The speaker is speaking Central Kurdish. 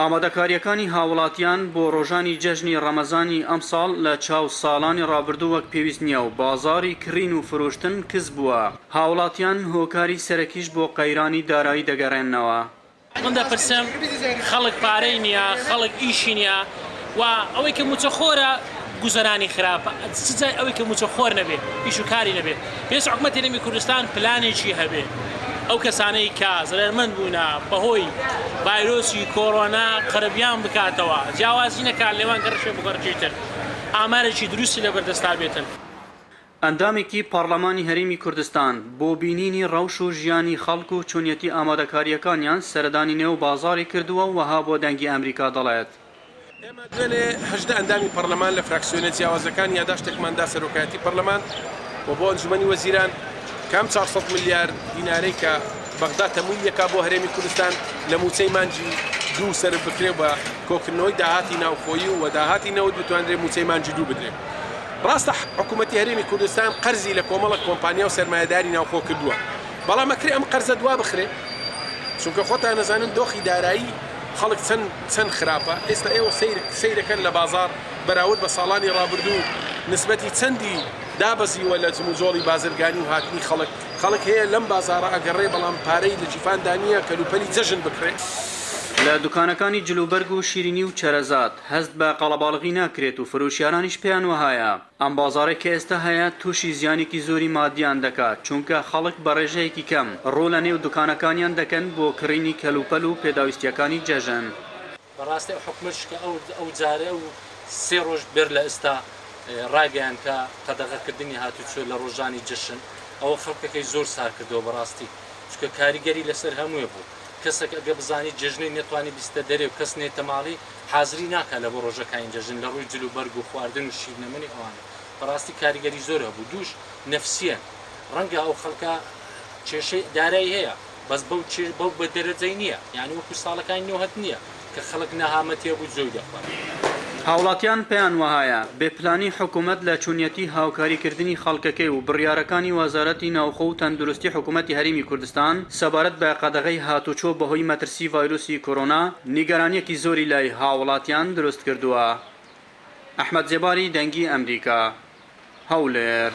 ئامادەکاریەکانی هاوڵاتیان بۆ ڕۆژانی جەژنی ڕەمەزانی ئەم ساڵ لە چاو ساڵانی ڕابردوو وەک پێویست نییە و بازاری کڕین و فرۆشتن کز بووە. هاوڵاتیان هۆکاری سەرەکیش بۆ قەیرانی دارایی دەگەڕێنەوە. من دەپرسم خەڵک پارەی نییە، خەڵک ئیشی نییە و ئەوەی کە موچەخۆرە گوزەرانی خراپە، سزای ئەوەی کە موچەخۆر نەبێ، ئیش و کاری نەبێ. پێویست حکومەتی هەرێمی کوردستان پلانێکی هەبێ. ئەو کەسانەی کە زەرمەند بوونە بەهۆی ڤایرۆسی کۆڕۆنا قەرەبیان بکاتەوە، جیاوازی نەکات لێوان گەڕشێ بگەڕێکی تر، ئامارێکی دروستی لەبەردەستا بێتن. ئەندامێکی پەرلەمانی هەرێمی کوردستان بۆ بینینی ڕەوش و ژیانی خەڵک و چۆنیەتی ئامادەکاریەکانیان سەردانی نێو بازاری کردووە و وەها بۆ دەنگی ئەمریکا دەڵێت. ئێمە دوێنێ هەژدە ئەندامی پەرلەمان لە فراکسیۆنە جیاوازەکان یاداشتێکماندا سەرۆکایەتی پەرلەمان و بۆ ئەنجومەنی وەزیران کام 400 ملیار دینارەی کە بەغدا تەمویلەکە بۆ هەرێمی کوردستان لە موچەی مانجی دوو سەر بکرێ بە کۆکردنەوەی داهاتی ناوخۆیی و داهاتی نەوت بتوانرێت موچەی مانجی دوو بدرێت. ڕاستە حکوومەتی هەرێمی کوردستان قەرزی لە کۆمەڵە کۆمپانیا و سەرمایەداری ناوخۆ کردووە، بەڵام ئەکرێ ئەم قەرزە دوا بخرێ، چونکە خۆتان نەزانن دۆخی دارایی خەڵک چەند خراپە. ئێستا ئێوە سەیرەکەن لە بازار بەراورد بە ساڵانی ڕابردوو نسبەتی چەندی دابەزیوە لە جموجۆڵی بازرگانی و هاتنی خەڵک هەیە لەم بازارە ئەگەڕێ، بەڵام پارەی لە جیفاندا نییە کەلوپەلی جەژن بکرێ. لە دوکانەکانی جلوبەرگ و شیرینی و چەرەزات هەست بە قەڵەباڵغی ناکرێت و فرۆشیارانیش پێیان وهایە ئەم بازارێک کە ئێستا هەیە تووشی زیانێکی زۆری مادیان دەکات، چونکە خەڵک بە ڕێژەیەکی کەم ڕوو لە نێو دوکانەکانیان دەکەن بۆ کڕینی کەلوپەل و پێداویستیەکانی جەژن. بەڕاستی ئەو حکومەتش کە ئەو جارێ و سێ ڕۆژ بێر لە ئێستا ڕاگەیان کە قەدەغەکردنی هاتوچۆ لە ڕۆژانی جەشن، ئەوە خەڵکەکەی زۆر سار کردەوە بەڕاستی، چکە کاریگەری لەسەر هەموویە بوو. کەسێک ئەگە بزانی جژنی نێتوانی بیستە دەرێ و کەس نێتە ماڵی حازری ناکات لە بۆ ڕۆژەکانی جەژن لە ڕووی جلوبەرگ و خواردن و شیرنەمەنی ئەوانە. بەڕاستی کاریگەری زۆرە بوو، دووش نەفسیە. ڕەنگە ئەو خەڵکە کێشەی دارایی هەیە، بەس بەو بە دەرەجەی نییە، یعنی وەکو ساڵەکانی نۆهەت نییە کە خەڵک نەهامەتێ بوو زۆی دەخوات. هاوڵاتیان پێیان وهایە بێپلانی حکوومەت لە چۆنیەتی هاوکاریکردنی خەڵکەکەی و بڕیارەکانی وەزارەتی ناوخۆ و تەندروستی حکوومەتی هەرێمی کوردستان سەبارەت بە قەدەغەی هاتوچۆ بەهۆی مەترسی ڤایرۆسی کۆڕۆنا نیگەرانیەکی زۆری لای هاوڵاتیان دروست کردووە. ئەحمەد جێباری، دەنگی ئەمریکا، هەولێر.